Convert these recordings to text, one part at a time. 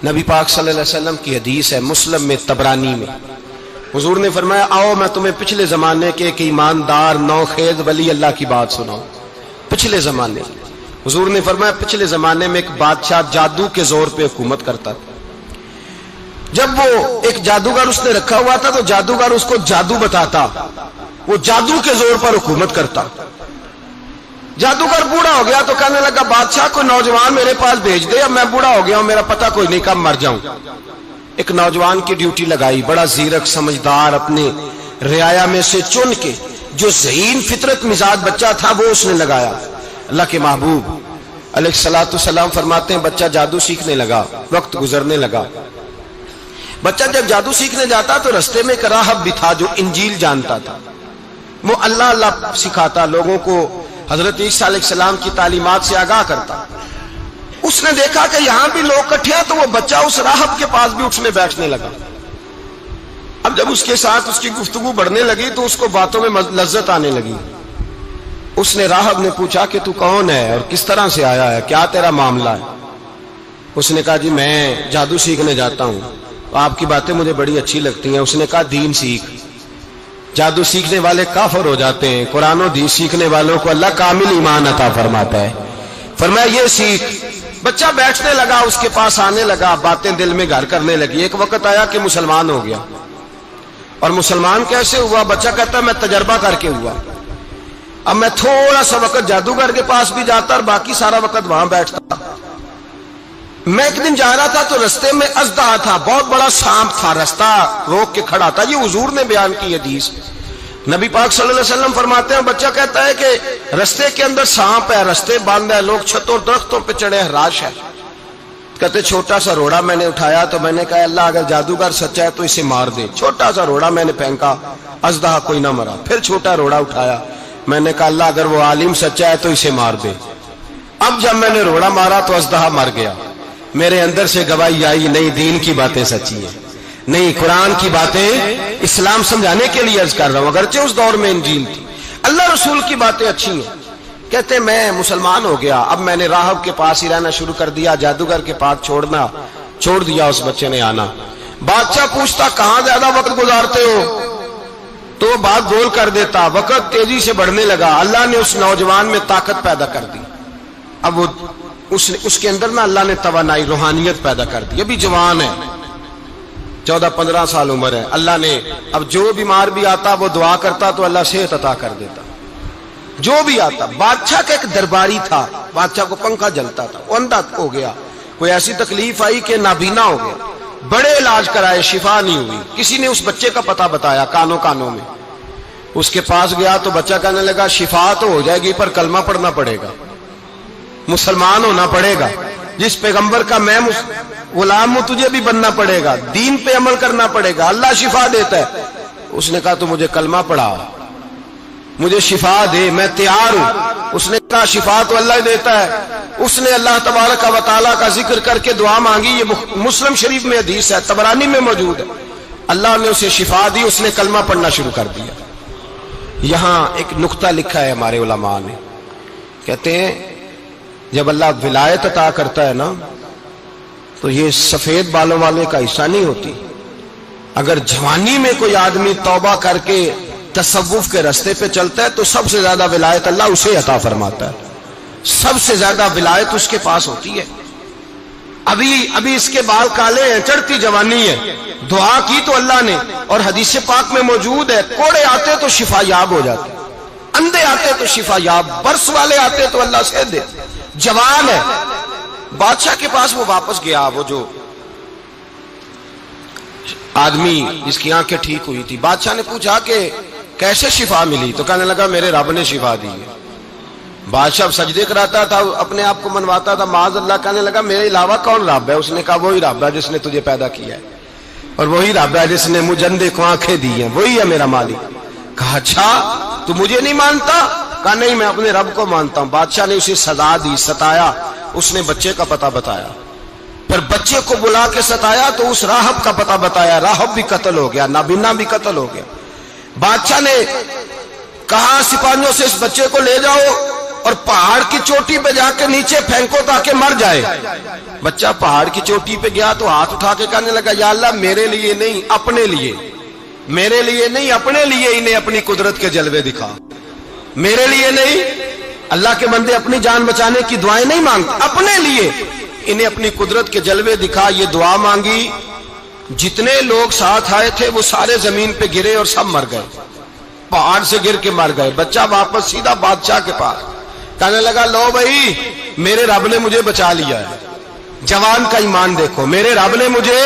نبی پاک صلی اللہ علیہ وسلم کی حدیث ہے مسلم میں طبرانی میں، حضور نے فرمایا آؤ میں تمہیں پچھلے زمانے کے ایک ایماندار نوخیز ولی اللہ کی بات سناؤں۔ پچھلے زمانے حضور نے فرمایا پچھلے زمانے میں ایک بادشاہ جادو کے زور پہ حکومت کرتا تھا۔ جب وہ ایک جادوگر اس نے رکھا ہوا تھا تو جادوگر اس کو جادو بتاتا، وہ جادو کے زور پر حکومت کرتا۔ جادوگر بوڑھا ہو گیا تو کہنے لگا بادشاہ کوئی نوجوان میرے پاس بھیج دے، اب میں بوڑھا ہو گیا ہوں میرا پتہ کوئی نہیں کب مر جاؤں۔ ایک نوجوان کی ڈیوٹی لگائی، بڑا زیرک سمجھدار، اپنے رعایا میں سے چن کے جو ذہین فطرت مزاج بچہ تھا وہ اس نے لگایا۔ اللہ کے محبوب علیہ الصلوۃ والسلام فرماتے ہیں بچہ جادو سیکھنے لگا، وقت گزرنے لگا۔ بچہ جب جادو سیکھنے جاتا تو رستے میں ایک راہب بھی تھا جو انجیل جانتا تھا، وہ اللہ اللہ سکھاتا، لوگوں کو حضرت عیسیٰ علیہ السلام کی تعلیمات سے آگاہ کرتا۔ اس نے دیکھا کہ یہاں بھی لوگ اکٹھے ہیں تو وہ بچہ اس راہب کے پاس بھی اٹھنے بیٹھنے لگا۔ اب جب اس کے ساتھ اس کی گفتگو بڑھنے لگی تو اس کو باتوں میں لذت آنے لگی۔ اس نے راہب نے پوچھا کہ تو کون ہے اور کس طرح سے آیا ہے، کیا تیرا معاملہ ہے؟ اس نے کہا جی میں جادو سیکھنے جاتا ہوں، آپ کی باتیں مجھے بڑی اچھی لگتی ہیں۔ اس نے کہا دین سیکھ، جادو سیکھنے والے کافر ہو جاتے ہیں، قرآن و حدیث سیکھنے والوں کو اللہ کامل ایمان عطا فرماتا ہے۔ فرمایا یہ سیکھ۔ بچہ بیٹھنے لگا، اس کے پاس آنے لگا، باتیں دل میں گھر کرنے لگی۔ ایک وقت آیا کہ مسلمان ہو گیا، اور مسلمان کیسے ہوا؟ بچہ کہتا ہے میں تجربہ کر کے ہوا۔ اب میں تھوڑا سا وقت جادوگر کے پاس بھی جاتا اور باقی سارا وقت وہاں بیٹھتا۔ میں ایک دن جا رہا تھا تو رستے میں اژدہا تھا، بہت بڑا سانپ تھا، رستہ روک کے کھڑا تھا۔ یہ حضور نے بیان کی حدیث۔ نبی پاک صلی اللہ علیہ وسلم فرماتے ہیں بچہ کہتا ہے کہ رستے کے اندر سانپ ہے، رستے بند ہے، لوگ چھتوں درختوں پہ چڑھے ہیں، راش ہے۔ کہتے چھوٹا سا روڑا میں نے اٹھایا تو میں نے کہا اللہ اگر جادوگر سچا ہے تو اسے مار دے۔ چھوٹا سا روڑا میں نے پھینکا، اژدہا کوئی نہ مرا۔ پھر چھوٹا روڑا اٹھایا، میں نے کہا اللہ اگر وہ عالم سچا ہے تو اسے مار دے۔ اب جب میں نے روڑا مارا تو اژدہا مر گیا۔ میرے اندر سے گواہی آئی نہیں دین کی باتیں سچی ہیں، نہیں قرآن کی باتیں اسلام سمجھانے کے لیے عرض کر رہا ہوں، اگرچہ اس دور میں انجیل تھی، اللہ رسول کی باتیں اچھی ہیں۔ کہتے میں مسلمان ہو گیا، اب میں نے راہب کے پاس ہی رہنا شروع کر دیا، جادوگر کے پاس چھوڑ دیا اس بچے نے آنا۔ بادشاہ پوچھتا کہاں زیادہ وقت گزارتے ہو تو وہ بات گول کر دیتا، وقت تیزی سے بڑھنے لگا۔ اللہ نے اس نوجوان میں طاقت پیدا کر دی، اب وہ اس کے اندر نا اللہ نے توانائی روحانیت پیدا کر دی، ابھی جوان ہے، 14-15 سال عمر ہے۔ اللہ نے اب جو بیمار بھی آتا وہ دعا کرتا تو اللہ صحت عطا کر دیتا، جو بھی آتا۔ بادشاہ کا ایک درباری تھا، بادشاہ کو پنکھا جلتا تھا، وہ اندھا ہو گیا، کوئی ایسی تکلیف آئی کہ نابینا ہو گیا، بڑے علاج کرائے شفا نہیں ہوئی۔ کسی نے اس بچے کا پتہ بتایا کانوں میں، اس کے پاس گیا تو بچہ کہنے لگا شفا تو ہو جائے گی پر کلمہ پڑھنا پڑے گا، مسلمان ہونا پڑے گا، جس پیغمبر کا میں غلام ہوں تجھے بھی بننا پڑے گا، دین پہ عمل کرنا پڑے گا، اللہ شفا دیتا ہے۔ اس نے کہا تو مجھے کلمہ پڑھا، مجھے شفا دے، میں تیار ہوں۔ اس نے کہا شفا تو اللہ دیتا ہے۔ اس نے اللہ تبارک و تعالیٰ کا ذکر کر کے دعا مانگی، یہ مسلم شریف میں حدیث ہے، طبرانی میں موجود ہے۔ اللہ نے اسے شفا دی، اس نے کلمہ پڑھنا شروع کر دیا۔ یہاں ایک نقطہ لکھا ہے ہمارے علماء نے، کہتے ہیں جب اللہ ولایت عطا کرتا ہے نا تو یہ سفید بالوں والے کا حصہ نہیں ہوتی۔ اگر جوانی میں کوئی آدمی توبہ کر کے تصوف کے رستے پہ چلتا ہے تو سب سے زیادہ ولایت اللہ اسے عطا فرماتا ہے، سب سے زیادہ ولایت اس کے پاس ہوتی ہے۔ ابھی اس کے بال کالے ہیں، چڑھتی جوانی ہے، دعا کی تو اللہ نے، اور حدیث پاک میں موجود ہے کوڑے آتے تو شفا یاب ہو جاتے، اندھے آتے تو شفا یاب، برس والے آتے تو اللہ سے دے، جوان ہے۔ بادشاہ کے پاس وہ واپس گیا، وہ جو آدمی جس کی آنکھیں ٹھیک ہوئی تھی۔ بادشاہ نے پوچھا کہ کیسے شفا ملی؟ تو کہنے لگا میرے رب نے شفا دی ہے۔ بادشاہ سجدے کراتا تھا، اپنے آپ کو منواتا تھا معاذ اللہ، کہنے لگا میرے علاوہ کون رب ہے؟ اس نے کہا وہی رب ہے جس نے تجھے پیدا کیا ہے، اور وہی رب ہے جس نے مجھے اندھے کو آنکھیں دی ہیں، وہی ہے میرا مالک۔ کہا اچھا تو مجھے نہیں مانتا؟ کہا نہیں میں اپنے رب کو مانتا ہوں۔ بادشاہ نے اسے سزا دی، ستایا، اس نے بچے کا پتہ بتایا، پھر بچے کو بلا کے ستایا تو اس راہب کا پتہ بتایا، راہب بھی قتل ہو گیا، نابینا بھی قتل ہو گیا۔ بادشاہ نے کہا سپاہیوں سے اس بچے کو لے جاؤ اور پہاڑ کی چوٹی پہ جا کے نیچے پھینکو تاکہ مر جائے. بچہ پہاڑ کی چوٹی پہ گیا تو ہاتھ اٹھا کے کہنے لگا یا اللہ میرے لیے نہیں اپنے لیے، میرے لیے نہیں اپنے لیے انہیں اپنی قدرت کے جلوے دکھا. میرے لیے نہیں، اللہ کے بندے اپنی جان بچانے کی دعائیں نہیں مانگتے، اپنے لیے انہیں اپنی قدرت کے جلوے دکھا. یہ دعا مانگی، جتنے لوگ ساتھ آئے تھے وہ سارے زمین پہ گرے اور سب مر گئے، پہاڑ سے گر کے مر گئے. بچہ واپس سیدھا بادشاہ کے پاس کہنے لگا لو بھائی میرے رب نے مجھے بچا لیا ہے. جوان کا ایمان دیکھو، میرے رب نے مجھے،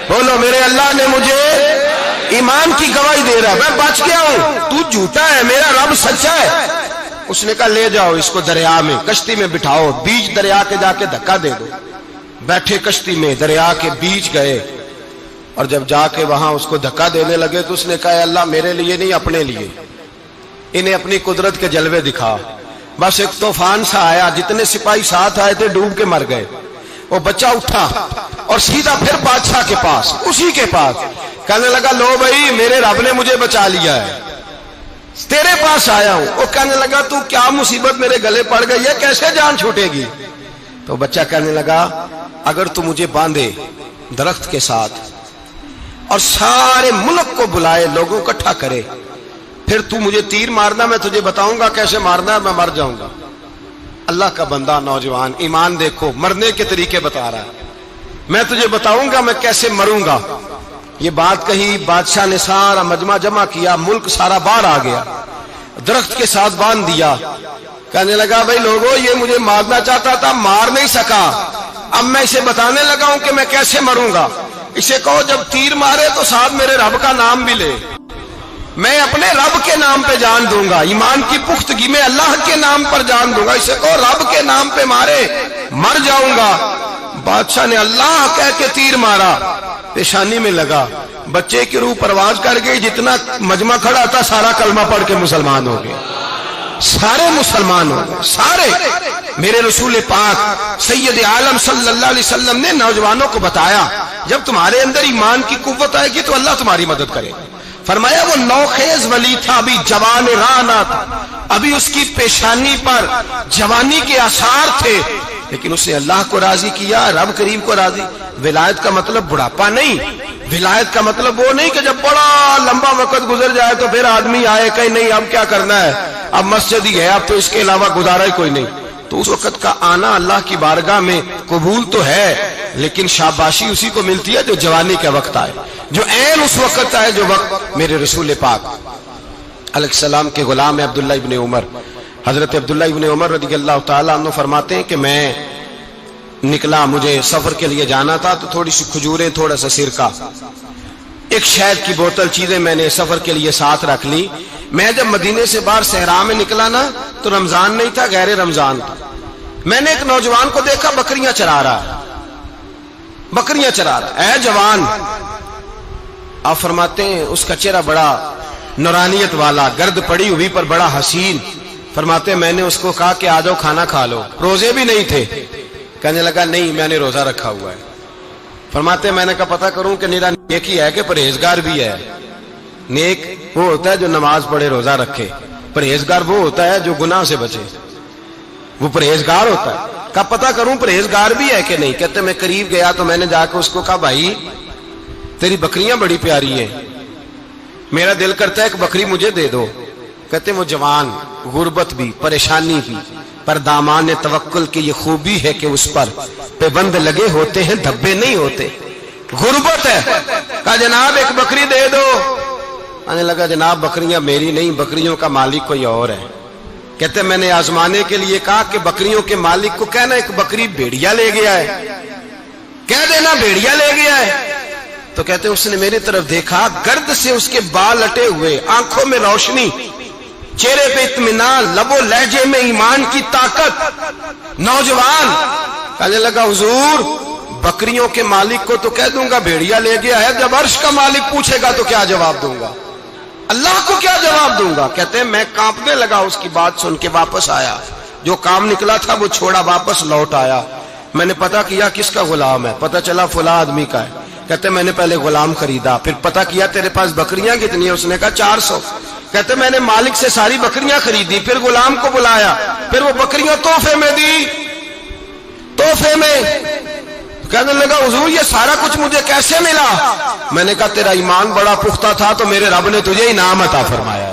بولو میرے اللہ نے مجھے ایمان کی گواہی دے رہا ہے، میں بچ گیا ہوں، تو جھوٹا ہے، میرا رب سچا ہے. اس نے کہا لے جاؤ اس کو دریا میں، کشتی میں بٹھاؤ، بیچ دریا کے جا کے دھکا دے دو. بیٹھے کشتی میں، دریا کے بیچ گئے، اور جب جا کے وہاں اس کو دھکا دینے لگے تو اس نے کہا اللہ میرے لیے نہیں اپنے لیے انہیں اپنی قدرت کے جلوے دکھا. بس ایک طوفان سا آیا، جتنے سپاہی ساتھ آئے تھے ڈوب کے مر گئے. وہ بچہ اٹھا اور سیدھا پھر بادشاہ کے پاس، اسی کے پاس کہنے لگا لو بھائی میرے رب نے مجھے بچا لیا ہے، تیرے پاس آیا ہوں. وہ کہنے لگا تو کیا مصیبت میرے گلے پڑ گئی ہے، کیسے جان چھوٹے گی؟ تو بچہ کہنے لگا اگر تو مجھے باندھے درخت کے ساتھ اور سارے ملک کو بلائے، لوگوں کو اکٹھا کرے، پھر تو مجھے تیر مارنا، میں تجھے بتاؤں گا کیسے مارنا ہے، میں مر جاؤں گا. اللہ کا بندہ نوجوان ایمان دیکھو، مرنے کے طریقے بتا رہا ہے، میں تجھے بتاؤں گا میں کیسے مروں گا. یہ بات کہی، بادشاہ نے سارا مجمع جمع کیا، ملک سارا باہر آ گیا، درخت کے ساتھ باندھ دیا. کہنے لگا بھائی لوگوں یہ مجھے مارنا چاہتا تھا، مار نہیں سکا، اب میں اسے بتانے لگا ہوں کہ میں کیسے مروں گا. اسے کہو جب تیر مارے تو ساتھ میرے رب کا نام بھی لے، میں اپنے رب کے نام پہ جان دوں گا، ایمان کی پختگی میں اللہ کے نام پر جان دوں گا. اسے کہو رب کے نام پہ مارے، مر جاؤں گا. بادشاہ نے اللہ کہہ کے تیر مارا، پیشانی میں لگا، بچے کی روح پرواز کر گئی. جتنا مجمع کھڑا تھا سارا کلمہ پڑھ کے مسلمان ہو گئے، سارے مسلمان ہو گئے سارے. میرے رسول پاک سید عالم صلی اللہ علیہ وسلم نے نوجوانوں کو بتایا جب تمہارے اندر ایمان کی قوت آئے گی تو اللہ تمہاری مدد کرے. فرمایا وہ نوخیز ولی تھا، ابھی جوان رانا تھا، ابھی اس کی پیشانی پر جوانی کے آثار تھے، لیکن اس نے اللہ کو راضی کیا، رب کریم کو راضی. ولایت کا مطلب بڑھاپا نہیں، ولایت کا مطلب وہ نہیں کہ جب بڑا لمبا وقت گزر جائے تو پھر آدمی آئے کہ نہیں اب کیا کرنا ہے، اب مسجد ہی ہے، اب تو اس کے علاوہ گزارا ہی کوئی نہیں. تو اس وقت کا آنا اللہ کی بارگاہ میں قبول تو ہے، لیکن شاباشی اسی کو ملتی ہے جو جوانی کے وقت آئے، جو عین اس وقت آئے جو وقت میرے رسول پاک علیہ السلام کے غلام عبداللہ ابن عمر، حضرت عبداللہ ابن عمر رضی اللہ تعالیٰ عنہ فرماتے ہیں کہ میں نکلا، مجھے سفر کے لیے جانا تھا، تو تھوڑی سی کھجوریں، تھوڑا سا سرکہ، ایک شہد کی بوتل، چیزیں میں نے سفر کے لیے ساتھ رکھ لی. میں جب مدینے سے باہر صحرا میں نکلا نا تو رمضان نہیں تھا، غیر رمضان تھا. میں نے ایک نوجوان کو دیکھا بکریاں چرا رہا ہے، بکریاں چرا رہا ہے. اے جوان، آپ فرماتے ہیں اس کا چہرہ بڑا نورانیت والا، گرد پڑی ہوئی پر بڑا حسین. فرماتے ہیں میں نے اس کو کہا کہ آ جاؤ کھانا کھا لو، روزے بھی نہیں تھے. کہنے لگا نہیں میں نے روزہ رکھا ہوا ہے. فرماتے ہیں میں نے کہا پتہ کروں کہ نیرا نیک ہی ہے کہ پرہیزگار بھی ہے. نیک وہ ہوتا ہے جو نماز پڑھے روزہ رکھے، پرہیزگار وہ ہوتا ہے جو گناہ سے بچے، وہ پرہیزگار ہوتا ہے. کہا پتہ کروں پرہیزگار بھی ہے کہ نہیں. کہتے میں قریب گیا تو میں نے جا کے اس کو کہا بھائی تیری بکریاں بڑی پیاری ہیں، میرا دل کرتا ہے ایک بکری مجھے دے دو. کہتے وہ جوان، غربت بھی، پریشانی بھی، پر دامان توکل کی یہ خوبی ہے کہ اس پر پابند لگے ہوتے ہیں، دھبے نہیں ہوتے. غربت ہے. کہا جناب ایک بکری دے دو. آنے لگا جناب بکریاں میری نہیں، بکریوں کا مالک کوئی اور ہے. کہتے میں نے آزمانے کے لیے کہا کہ بکریوں کے مالک کو کہنا ایک بکری بھیڑیا لے گیا ہے، کہہ دینا بھیڑیا لے گیا ہے. تو کہتے اس نے میری طرف دیکھا، گرد سے اس کے بال اٹے ہوئے، آنکھوں میں روشنی، چہرے پہ اطمینان، لب و لہجے میں ایمان کی طاقت. نوجوان کہنے لگا حضور بکریوں کے مالک کو تو کہہ دوں گا بھیڑیا لے گیا ہے، جب عرش کا مالک پوچھے گا تو کیا جواب دوں گا، اللہ کو کیا جواب دوں گا. کہتے ہیں میں کانپنے لگا، اس کی بات سن کے واپس آیا، جو کام نکلا تھا وہ چھوڑا، واپس لوٹ آیا. میں نے پتہ کیا کس کا غلام ہے، پتہ چلا فلاں آدمی کا ہے. کہتے میں نے پہلے غلام خریدا، پھر پتہ کیا تیرے پاس بکریاں کتنی ہیں، اس نے کہا 400. کہتے میں نے مالک سے ساری بکریاں خریدی، پھر غلام کو بلایا، پھر وہ بکریاں تحفے میں دی، تحفے میں۔ کہنے لگا حضور یہ سارا کچھ مجھے کیسے ملا؟ میں نے کہا تیرا ایمان بڑا پختہ تھا تو میرے رب نے تجھے انعام عطا فرمایا۔